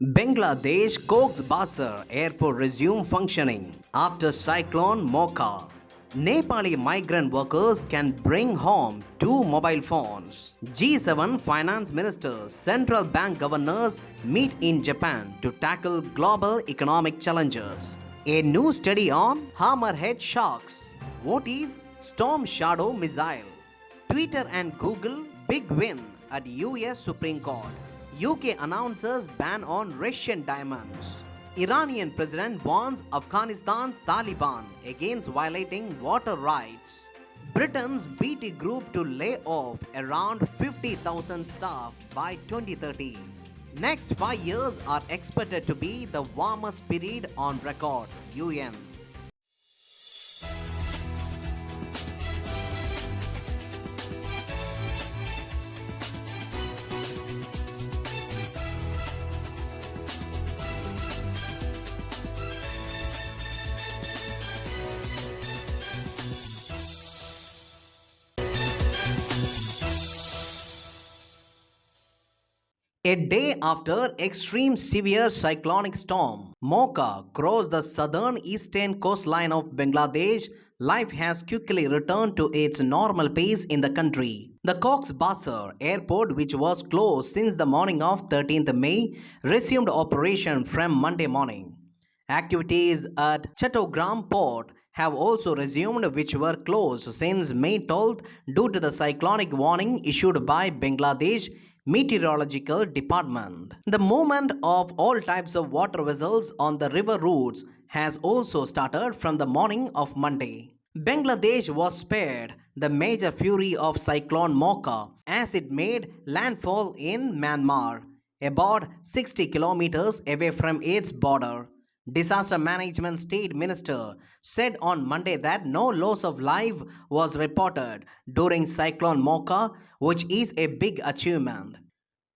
Bangladesh Cox's Bazar airport resumed functioning after cyclone Mocha. Nepali migrant workers can bring home two mobile phones. G7 finance ministers, central bank governors meet in Japan to tackle global economic challenges. A new study on hammerhead sharks. What is Storm Shadow missile? Twitter and Google big win at US Supreme Court. UK announces ban on Russian diamonds. Iranian president warns Afghanistan's Taliban against violating water rights. Britain's BT Group to lay off around 50,000 staff by 2030. Next 5 years are expected to be the warmest period on record, UN. A day after extreme severe cyclonic storm Mocha crossed the southern eastern coastline of Bangladesh, life has quickly returned to its normal pace in the country. The Cox's Bazar airport, which was closed since the morning of 13th May, resumed operation from Monday morning. Activities at Chattogram port have also resumed, which were closed since May 12th due to the cyclonic warning issued by Bangladesh Meteorological Department. The movement of all types of water vessels on the river routes has also started from the morning of Monday. Bangladesh was spared the major fury of Cyclone Mocha as it made landfall in Myanmar, about 60 kilometers away from its border. Disaster Management State Minister said on Monday that no loss of life was reported during Cyclone Mocha, which is a big achievement.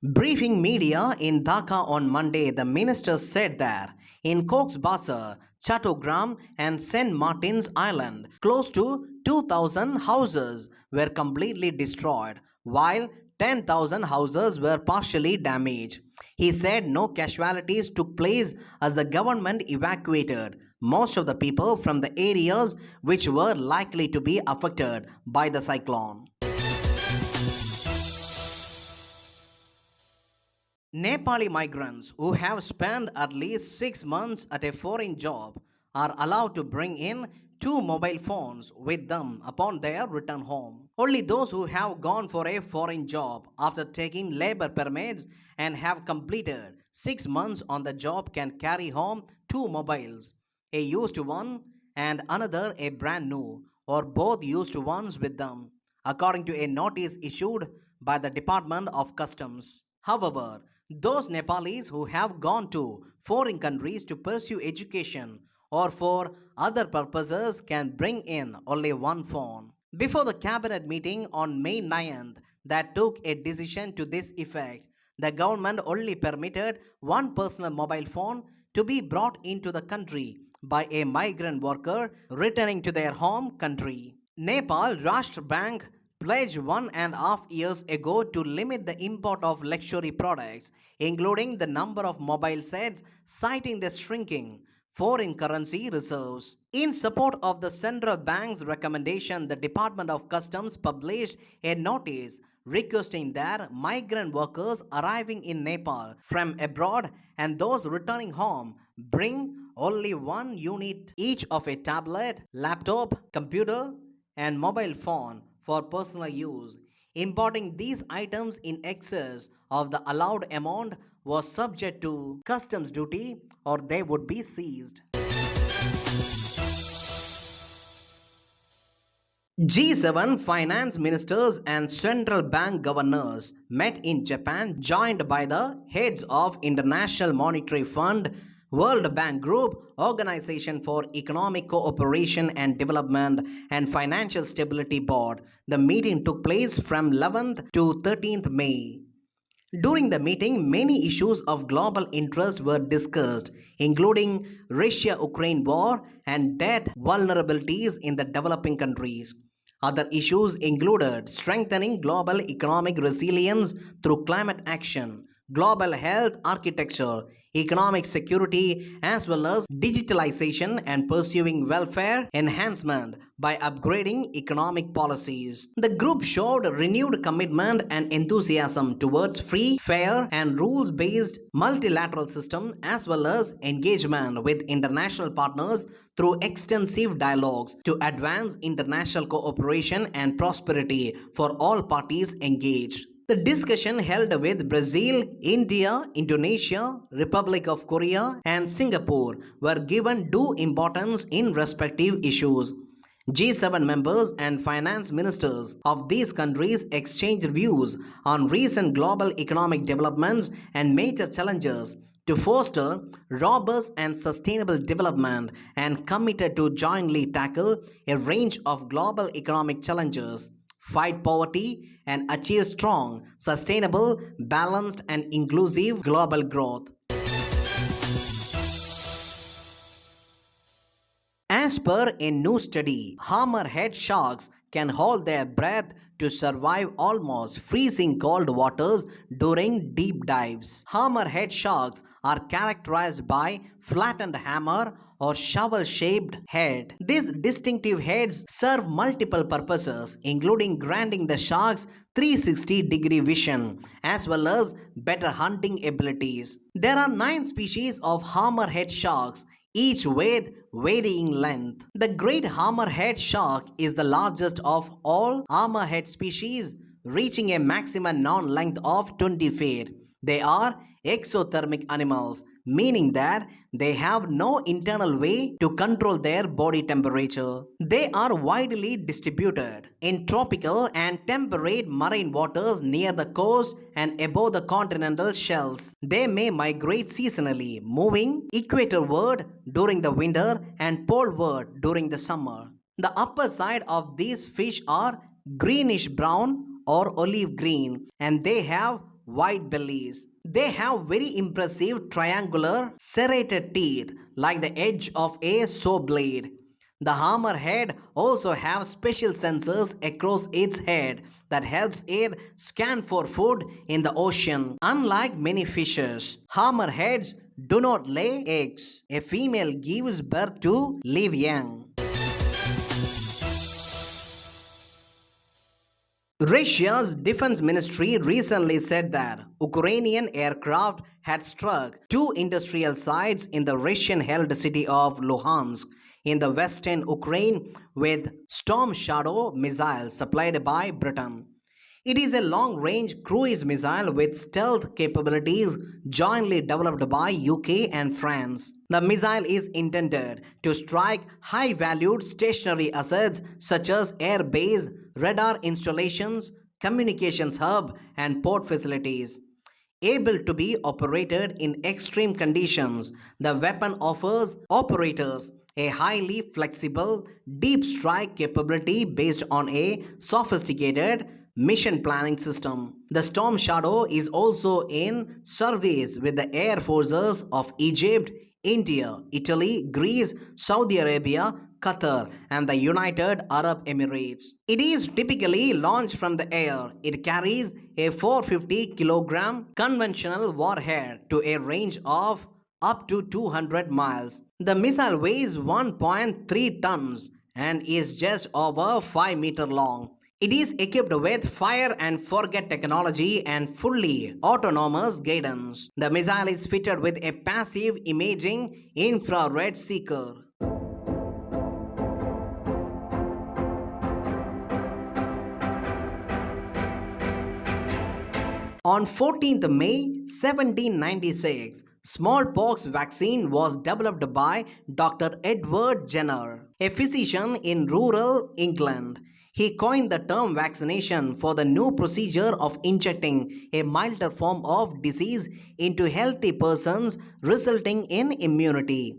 Briefing media in Dhaka on Monday, the minister said that in Cox's Bazar, Chattogram and St. Martin's Island, close to 2,000 houses were completely destroyed, while 10,000 houses were partially damaged. He said no casualties took place as the government evacuated most of the people from the areas which were likely to be affected by the cyclone. Nepali migrants who have spent at least 6 months at a foreign job are allowed to bring in two mobile phones with them upon their return home. Only those who have gone for a foreign job after taking labor permits and have completed 6 months on the job can carry home two mobiles, a used one and another a brand new, or both used ones with them, according to a notice issued by the Department of Customs. However, those Nepalis who have gone to foreign countries to pursue education or for other purposes can bring in only one phone. Before the cabinet meeting on May 9th that took a decision to this effect, the government only permitted one personal mobile phone to be brought into the country by a migrant worker returning to their home country. Nepal Rashtra Bank pledged 1.5 years ago to limit the import of luxury products, including the number of mobile sets, citing the shrinking foreign currency reserves. In support of the central bank's recommendation, the Department of Customs published a notice requesting that migrant workers arriving in Nepal from abroad and those returning home bring only one unit each of a tablet, laptop, computer, and mobile phone for personal use. Importing these items in excess of the allowed amount was subject to customs duty or they would be seized. G7 finance ministers and central bank governors met in Japan, joined by the heads of International Monetary Fund, World Bank Group, Organization for Economic Cooperation and Development, and Financial Stability Board. The meeting took place from 11th to 13th May. During the meeting, many issues of global interest were discussed, including Russia-Ukraine war and debt vulnerabilities in the developing countries. Other issues included strengthening global economic resilience through climate action, global health architecture, economic security, as well as digitalization and pursuing welfare enhancement by upgrading economic policies. The group showed renewed commitment and enthusiasm towards free, fair, and rules based multilateral system as well as engagement with international partners through extensive dialogues to advance international cooperation and prosperity for all parties engaged. The discussion held with Brazil, India, Indonesia, Republic of Korea, and Singapore were given due importance in respective issues. G7 members and finance ministers of these countries exchanged views on recent global economic developments and major challenges to foster robust and sustainable development and committed to jointly tackle a range of global economic challenges, fight poverty, and achieve strong, sustainable, balanced, and inclusive global growth. As per a new study, hammerhead sharks can hold their breath to survive almost freezing cold waters during deep dives. Hammerhead sharks are characterized by flattened hammer or shovel-shaped head. These distinctive heads serve multiple purposes, including granting the sharks 360-degree vision as well as better hunting abilities. There are 9 species of hammerhead sharks, each with varying length. The great hammerhead shark is the largest of all hammerhead species, reaching a maximum known length of 20 feet. They are exothermic animals, meaning that they have no internal way to control their body temperature. They are widely distributed in tropical and temperate marine waters near the coast and above the continental shelves. They may migrate seasonally, moving equatorward during the winter and poleward during the summer. The upper side of these fish are greenish brown or olive green, and they have white bellies. They have very impressive triangular serrated teeth like the edge of a saw blade. The hammerhead also have special sensors across its head that helps it scan for food in the ocean. Unlike many fishes, hammerheads do not lay eggs. A female gives birth to live young. Russia's defense ministry recently said that Ukrainian aircraft had struck 2 industrial sites in the Russian-held city of Luhansk in the western Ukraine with Storm Shadow missiles supplied by Britain. It is a long-range cruise missile with stealth capabilities jointly developed by UK and France. The missile is intended to strike high-valued stationary assets such as air base, radar installations, communications hub, and port facilities. Able to be operated in extreme conditions, the weapon offers operators a highly flexible, deep strike capability based on a sophisticated mission planning system. The Storm Shadow is also in service with the air forces of Egypt, India, Italy, Greece, Saudi Arabia, Qatar, and the United Arab Emirates. It is typically launched from the air. It carries a 450 kilogram conventional warhead to a range of up to 200 miles. The missile weighs 1.3 tons and is just over 5 meters long. It is equipped with fire and forget technology and fully autonomous guidance. The missile is fitted with a passive imaging infrared seeker. On 14th May 1796, smallpox vaccine was developed by Dr. Edward Jenner, a physician in rural England. He coined the term vaccination for the new procedure of injecting a milder form of disease into healthy persons, resulting in immunity.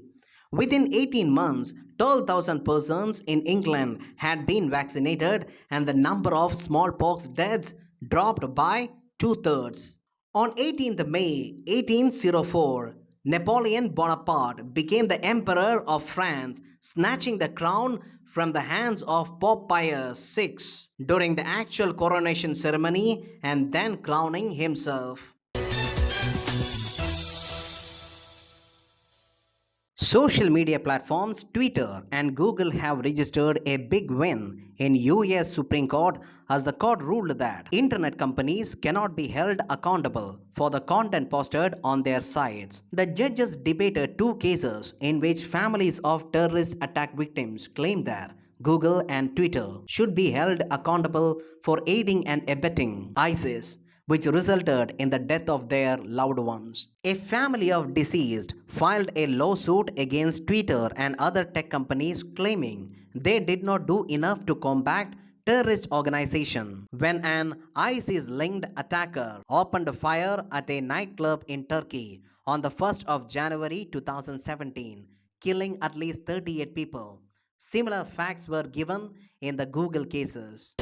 Within 18 months, 12,000 persons in England had been vaccinated and the number of smallpox deaths dropped by 2/3. On 18th May 1804, Napoleon Bonaparte became the Emperor of France, snatching the crown from the hands of Pope Pius VI during the actual coronation ceremony and then crowning himself. Social media platforms Twitter and Google have registered a big win in US Supreme Court as the court ruled that internet companies cannot be held accountable for the content posted on their sites. The judges debated two cases in which families of terrorist attack victims claimed that Google and Twitter should be held accountable for aiding and abetting ISIS, which resulted in the death of their loved ones. A family of deceased filed a lawsuit against Twitter and other tech companies claiming they did not do enough to combat terrorist organization when an ISIS-linked attacker opened fire at a nightclub in Turkey on the 1st of January 2017, killing at least 38 people. Similar facts were given in the Google cases.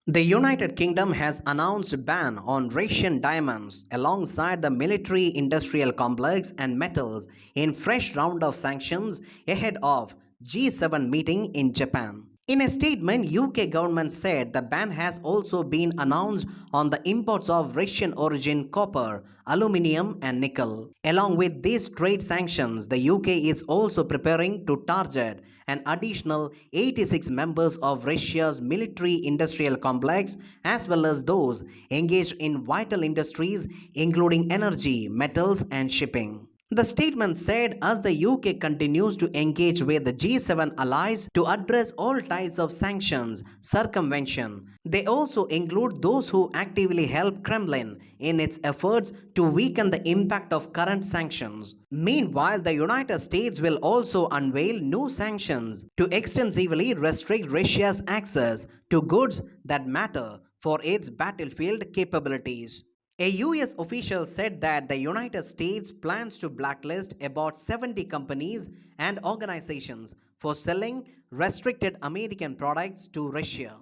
The United Kingdom has announced a ban on Russian diamonds alongside the military-industrial complex and metals in fresh round of sanctions ahead of G7 meeting in Japan. In a statement, UK government said the ban has also been announced on the imports of Russian origin copper, aluminium and nickel. Along with these trade sanctions, the UK is also preparing to target an additional 86 members of Russia's military-industrial complex as well as those engaged in vital industries including energy, metals and shipping. The statement said as the UK continues to engage with the G7 allies to address all types of sanctions, circumvention. They also include those who actively help Kremlin in its efforts to weaken the impact of current sanctions. Meanwhile, the United States will also unveil new sanctions to extensively restrict Russia's access to goods that matter for its battlefield capabilities. A US official said that the United States plans to blacklist about 70 companies and organizations for selling restricted American products to Russia.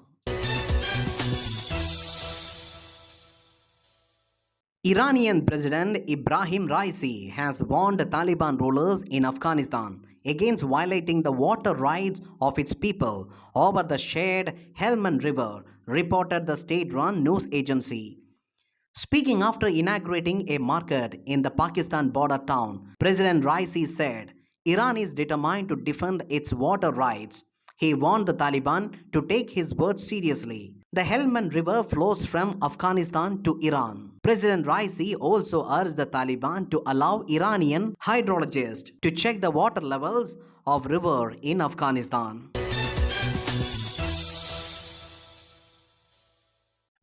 Iranian President Ibrahim Raisi has warned the Taliban rulers in Afghanistan against violating the water rights of its people over the shared Helmand River, reported the state-run news agency. Speaking after inaugurating a market in the Pakistan border town, President Raisi said, Iran is determined to defend its water rights. He warned the Taliban to take his words seriously. The Helmand River flows from Afghanistan to Iran. President Raisi also urged the Taliban to allow Iranian hydrologists to check the water levels of river in Afghanistan.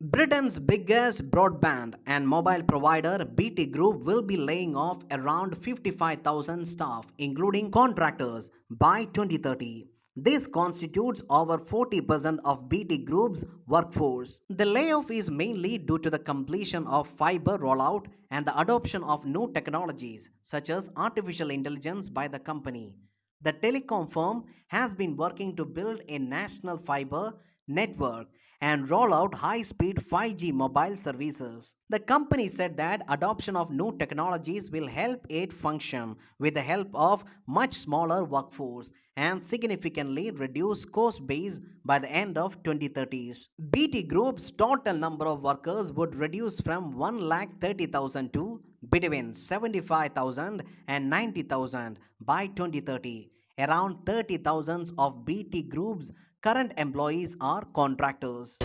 Britain's biggest broadband and mobile provider BT Group will be laying off around 55,000 staff, including contractors, by 2030. This constitutes over 40% of BT Group's workforce. The layoff is mainly due to the completion of fiber rollout and the adoption of new technologies such as artificial intelligence by the company. The telecom firm has been working to build a national fiber network and roll out high-speed 5G mobile services. The company said that adoption of new technologies will help it function with the help of much smaller workforce and significantly reduce cost base by the end of 2030s. BT Group's total number of workers would reduce from 130,000 to between 75,000 and 90,000 by 2030. Around 30,000 of BT Group's current employees are contractors.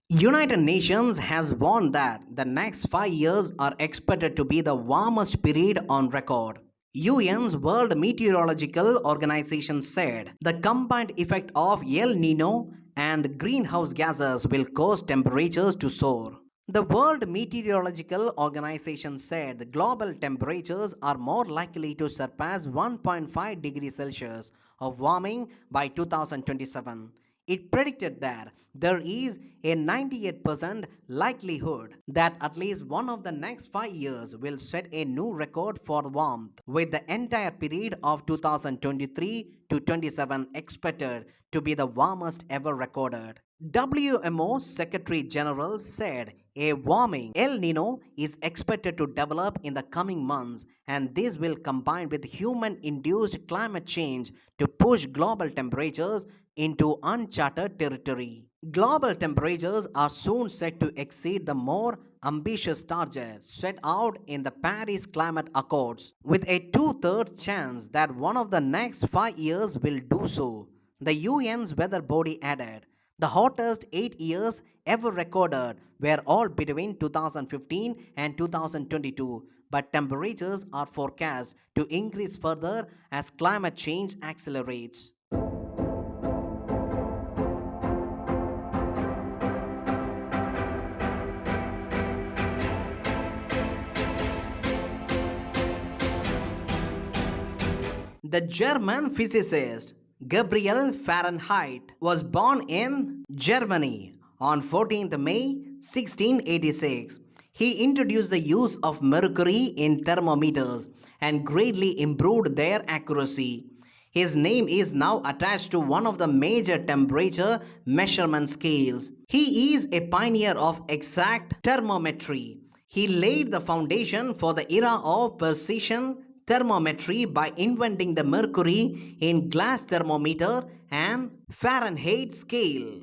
United Nations has warned that the next 5 years are expected to be the warmest period on record. UN's World Meteorological Organization said the combined effect of El Nino and greenhouse gases will cause temperatures to soar. The World Meteorological Organization said the global temperatures are more likely to surpass 1.5 degrees Celsius of warming by 2027. It predicted that there is a 98% likelihood that at least one of the next 5 years will set a new record for warmth, with the entire period of 2023 to 27 expected to be the warmest ever recorded. WMO Secretary General said a warming El Nino is expected to develop in the coming months, and this will combine with human-induced climate change to push global temperatures into uncharted territory. Global temperatures are soon set to exceed the more ambitious targets set out in the Paris Climate Accords, with a two-thirds chance that one of the next 5 years will do so. The UN's weather body added, the hottest 8 years ever recorded were all between 2015 and 2022, but temperatures are forecast to increase further as climate change accelerates. The German physicist Gabriel Fahrenheit was born in Germany on 14th May 1686. He introduced the use of mercury in thermometers and greatly improved their accuracy. His name is now attached to one of the major temperature measurement scales. He is a pioneer of exact thermometry. He laid the foundation for the era of precision thermometry by inventing the mercury in glass thermometer and Fahrenheit scale.